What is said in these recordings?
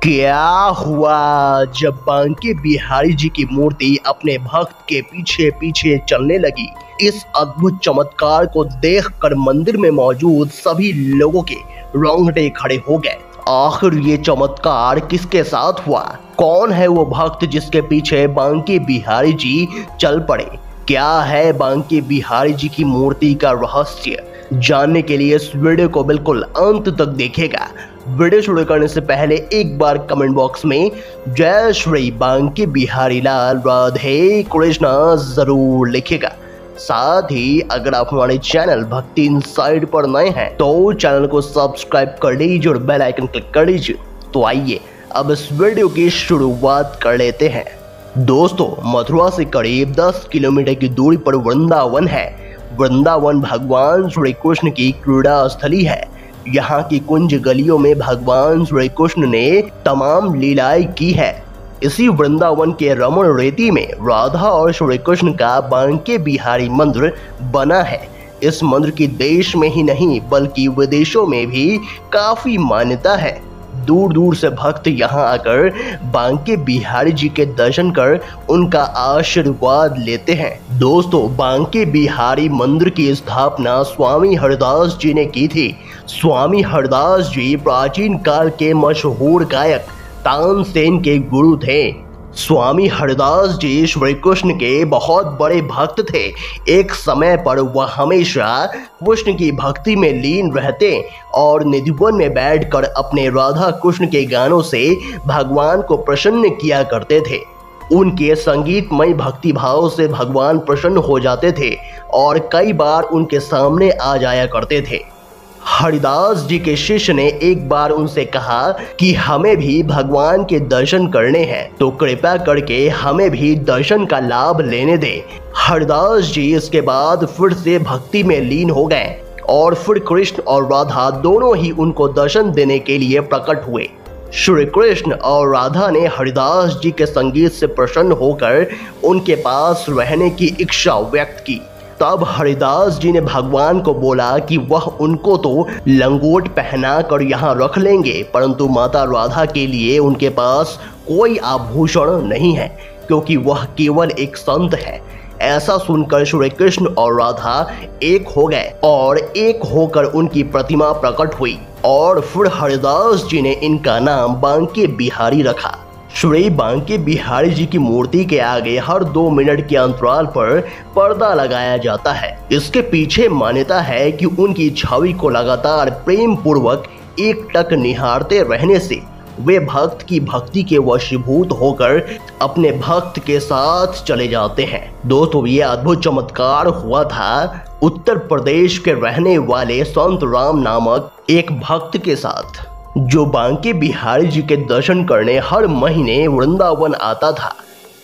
क्या हुआ जब बांके बिहारी जी की मूर्ति अपने भक्त के पीछे पीछे चलने लगी। इस अद्भुत चमत्कार को देखकर मंदिर में मौजूद सभी लोगों के रोंगटे खड़े हो गए। आखिर ये चमत्कार किसके साथ हुआ? कौन है वो भक्त जिसके पीछे बांके बिहारी जी चल पड़े? क्या है बांके बिहारी जी की मूर्ति का रहस्य? जानने के लिए इस वीडियो को बिल्कुल अंत तक देखिएगा। वीडियो शुरू करने से पहले एक बार कमेंट बॉक्स में जय श्री बांके बिहारी लाल राधे कृष्णा जरूर लिखिएगा। साथ ही अगर आप हमारे चैनल भक्ति इनसाइड पर नए हैं तो चैनल को सब्सक्राइब कर लीजिए और बेल आइकन क्लिक कर लीजिए। तो आइए अब इस वीडियो की शुरुआत कर लेते हैं। दोस्तों, मथुरा से करीब 10 किलोमीटर की दूरी पर वृंदावन है। वृंदावन भगवान श्री कृष्ण की क्रीड़ा स्थली है। यहाँ की कुंज गलियों में भगवान श्री कृष्ण ने तमाम लीलाएं की है। इसी वृंदावन के रमण रेती में राधा और श्री कृष्ण का बांके बिहारी मंदिर बना है। इस मंदिर की देश में ही नहीं बल्कि विदेशों में भी काफी मान्यता है। दूर दूर से भक्त यहाँ आकर बांके बिहारी जी के दर्शन कर उनका आशीर्वाद लेते हैं। दोस्तों, बांके बिहारी मंदिर की स्थापना स्वामी हरदास जी ने की थी। स्वामी हरदास जी प्राचीन काल के मशहूर गायक तानसेन के गुरु थे। स्वामी हरदास जी श्री कृष्ण के बहुत बड़े भक्त थे। एक समय पर वह हमेशा कृष्ण की भक्ति में लीन रहते और निधिवन में बैठकर अपने राधा कृष्ण के गानों से भगवान को प्रसन्न किया करते थे। उनके संगीतमय भक्ति भाव से भगवान प्रसन्न हो जाते थे और कई बार उनके सामने आ जाया करते थे। हरिदास जी के शिष्य ने एक बार उनसे कहा कि हमें भी भगवान के दर्शन करने हैं, तो कृपया करके हमें भी दर्शन का लाभ लेने दें। हरिदास जी इसके बाद फिर से भक्ति में लीन हो गए और फिर कृष्ण और राधा दोनों ही उनको दर्शन देने के लिए प्रकट हुए। श्री कृष्ण और राधा ने हरिदास जी के संगीत से प्रसन्न होकर उनके पास रहने की इच्छा व्यक्त की। तब हरिदास जी ने भगवान को बोला कि वह उनको तो लंगोट पहना कर यहाँ रख लेंगे, परंतु माता राधा के लिए उनके पास कोई आभूषण नहीं है, क्योंकि वह केवल एक संत है। ऐसा सुनकर श्री कृष्ण और राधा एक हो गए और एक होकर उनकी प्रतिमा प्रकट हुई और फिर हरिदास जी ने इनका नाम बांके बिहारी रखा। श्री बांके बिहारी जी की मूर्ति के आगे हर 2 मिनट के अंतराल पर पर्दा लगाया जाता है। इसके पीछे मान्यता है कि उनकी छवि को लगातार प्रेम पूर्वक एकटक निहारते रहने से वे भक्त की भक्ति के वशीभूत होकर अपने भक्त के साथ चले जाते हैं। दोस्तों, ये अद्भुत चमत्कार हुआ था उत्तर प्रदेश के रहने वाले संत राम नामक एक भक्त के साथ, जो बांके बिहारी जी के दर्शन करने हर महीने वृंदावन आता था।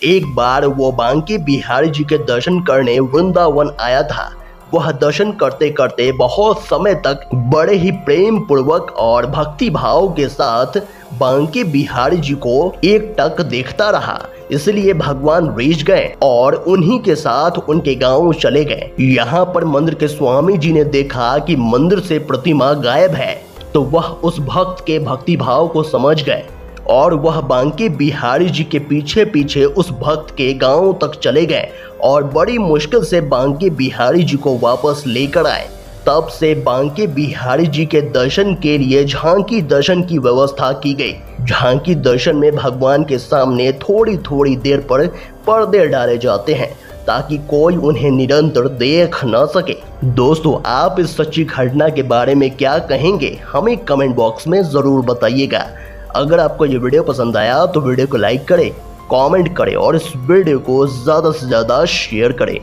एक बार वो बांके बिहारी जी के दर्शन करने वृंदावन आया था। वह दर्शन करते करते बहुत समय तक बड़े ही प्रेम पूर्वक और भक्ति भाव के साथ बांके बिहारी जी को एकटक देखता रहा। इसलिए भगवान रीझ गए और उन्हीं के साथ उनके गांव चले गए। यहाँ पर मंदिर के स्वामी जी ने देखा कि मंदिर से प्रतिमा गायब है, तो वह उस भक्त के भक्ति भाव को समझ गए और वह बांके बिहारी जी के पीछे पीछे उस भक्त के गांव तक चले गए और बड़ी मुश्किल से बांके बिहारी जी को वापस लेकर आए। तब से बांके बिहारी जी के दर्शन के लिए झांकी दर्शन की व्यवस्था की गई। झांकी दर्शन में भगवान के सामने थोड़ी थोड़ी देर पर पर्दे डाले जाते हैं ताकि कोई उन्हें निरंतर देख न सके। दोस्तों, आप इस सच्ची घटना के बारे में क्या कहेंगे? हमें कमेंट बॉक्स में जरूर बताइएगा। अगर आपको ये वीडियो पसंद आया तो वीडियो को लाइक करें, कमेंट करें और इस वीडियो को ज़्यादा से ज़्यादा शेयर करें।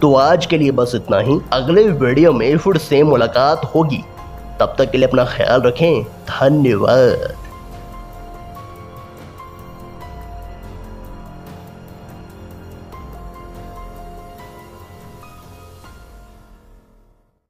तो आज के लिए बस इतना ही। अगले वीडियो में फिर से मुलाकात होगी। तब तक के लिए अपना ख्याल रखें। धन्यवाद।